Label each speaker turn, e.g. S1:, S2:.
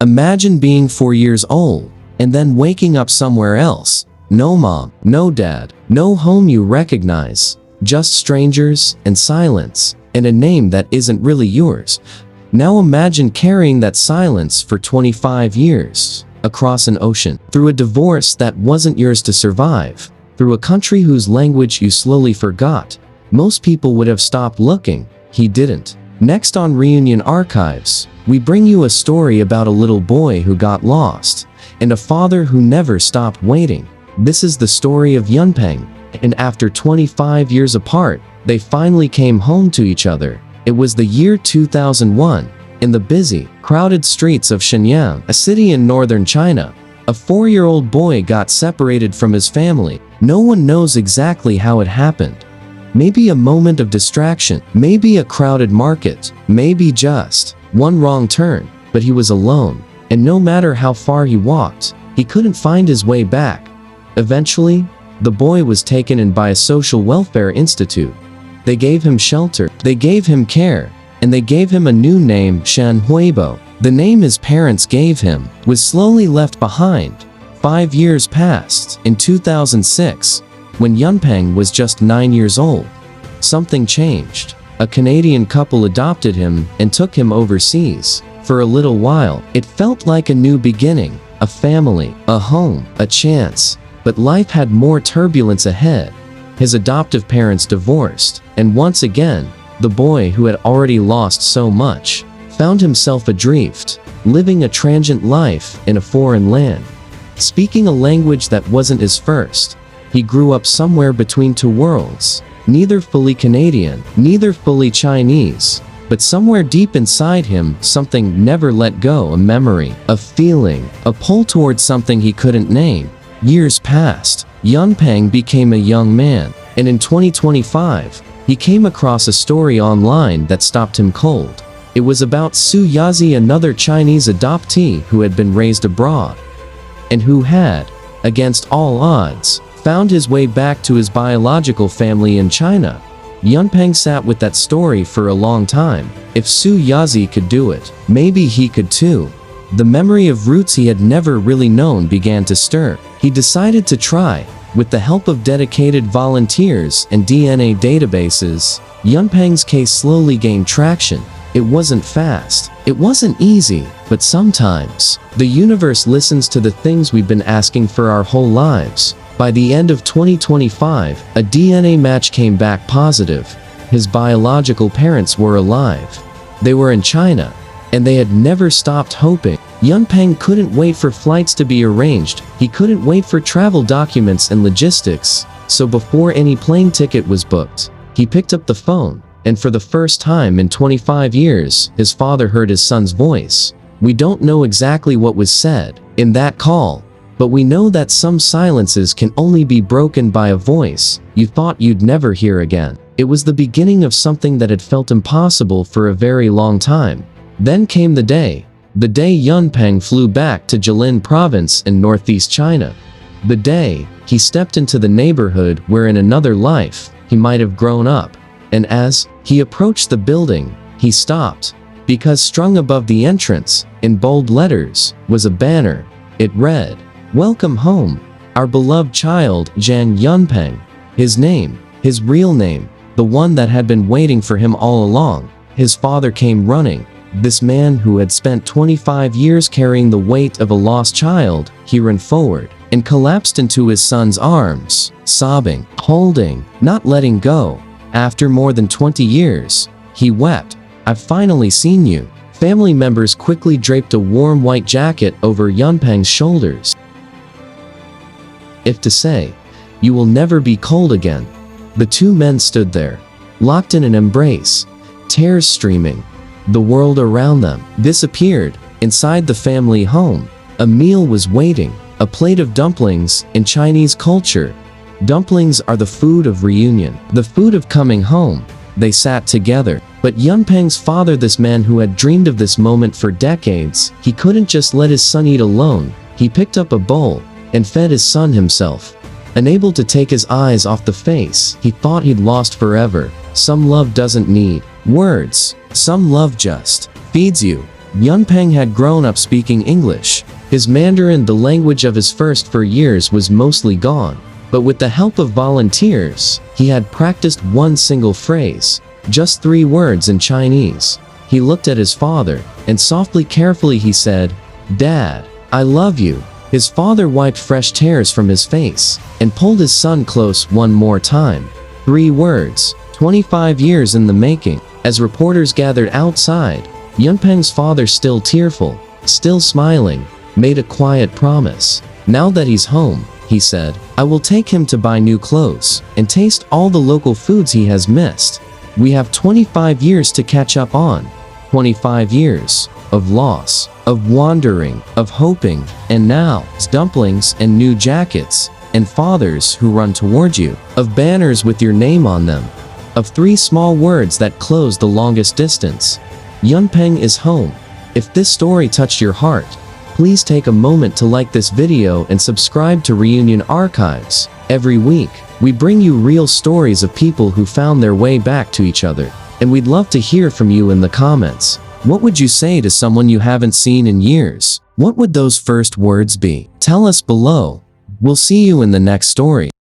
S1: Imagine being 4 years old, and then waking up somewhere else. No mom, no dad, no home you recognize, just strangers and silence, and a name that isn't really yours. Now imagine carrying that silence for 25 years, across an ocean, through a divorce that wasn't yours to survive, through a country whose language you slowly forgot. Most people would have stopped looking. He didn't. Next on Reunion Archives, we bring you a story about a little boy who got lost, and a father who never stopped waiting. This is the story of Yunpeng, and after 25 years apart, they finally came home to each other. It was the year 2001, in the busy, crowded streets of Shenyang, a city in northern China. A 4-year-old boy got separated from his family. No one knows exactly how it happened. Maybe a moment of distraction, maybe a crowded market, maybe just one wrong turn, but he was alone, and no matter how far he walked, he couldn't find his way back. Eventually, the boy was taken in by a social welfare institute. They gave him shelter, they gave him care, and they gave him a new name, Shen Huibo. The name his parents gave him was slowly left behind. 5 years passed. In 2006, when Yunpeng was just 9 years old, something changed. A Canadian couple adopted him and took him overseas. For a little while, it felt like a new beginning, a family, a home, a chance. But life had more turbulence ahead. His adoptive parents divorced, and once again, the boy who had already lost so much found himself adrift, living a transient life in a foreign land, speaking a language that wasn't his first. He grew up somewhere between two worlds, neither fully Canadian, neither fully Chinese, but somewhere deep inside him, something never let go, a memory, a feeling, a pull towards something he couldn't name. Years passed. Yunpeng became a young man, and in 2025, he came across a story online that stopped him cold. It was about Su Yazi, another Chinese adoptee who had been raised abroad, and who had, against all odds, found his way back to his biological family in China. Yunpeng sat with that story for a long time. If Su Yazi could do it, maybe he could too. The memory of roots he had never really known began to stir. He decided to try. With the help of dedicated volunteers and DNA databases, Yunpeng's case slowly gained traction. It wasn't fast, it wasn't easy, but sometimes the universe listens to the things we've been asking for our whole lives. By the end of 2025, a DNA match came back positive. His biological parents were alive. They were in China, and they had never stopped hoping. Yunpeng couldn't wait for flights to be arranged. He couldn't wait for travel documents and logistics. So before any plane ticket was booked, he picked up the phone, and for the first time in 25 years, his father heard his son's voice. We don't know exactly what was said in that call, but we know that some silences can only be broken by a voice you thought you'd never hear again. It was the beginning of something that had felt impossible for a very long time. Then came the day Yunpeng flew back to Jilin province in northeast China. The day he stepped into the neighborhood where in another life he might have grown up. And as he approached the building, he stopped, because strung above the entrance, in bold letters, was a banner. It read, "Welcome home, our beloved child, Zhang Yunpeng." His name, his real name, the one that had been waiting for him all along. His father came running. This man who had spent 25 years carrying the weight of a lost child, he ran forward and collapsed into his son's arms, sobbing, holding, not letting go. After more than 20 years, he wept. "I've finally seen you." Family members quickly draped a warm white jacket over Yunpeng's shoulders, if to say, "You will never be cold again." The two men stood there, locked in an embrace, tears streaming. The world around them disappeared. Inside the family home, a meal was waiting, a plate of dumplings. In Chinese culture, dumplings are the food of reunion, the food of coming home. They sat together. But Yunpeng's father, this man who had dreamed of this moment for decades, he couldn't just let his son eat alone. He picked up a bowl and fed his son himself. Unable to take his eyes off the face he thought he'd lost forever. Some love doesn't need words. Some love just feeds you. Yunpeng had grown up speaking English. His Mandarin, the language of his first 4 years, was mostly gone. But with the help of volunteers, he had practiced one single phrase, just 3 words in Chinese. He looked at his father, and softly, carefully he said, "Dad, I love you." His father wiped fresh tears from his face, and pulled his son close one more time. 3 words, 25 years in the making. As reporters gathered outside, Yunpeng's father, still tearful, still smiling, made a quiet promise. "Now that he's home," he said, "I will take him to buy new clothes and taste all the local foods he has missed. We have 25 years to catch up on. 25 years of loss, of wandering, of hoping, and now dumplings and new jackets, and fathers who run toward you, of banners with your name on them, of 3 small words that close the longest distance. Yunpeng is home." If this story touched your heart, please take a moment to like this video and subscribe to Reunion Archives. Every week, we bring you real stories of people who found their way back to each other, and we'd love to hear from you in the comments. What would you say to someone you haven't seen in years? What would those first words be? Tell us below. We'll see you in the next story.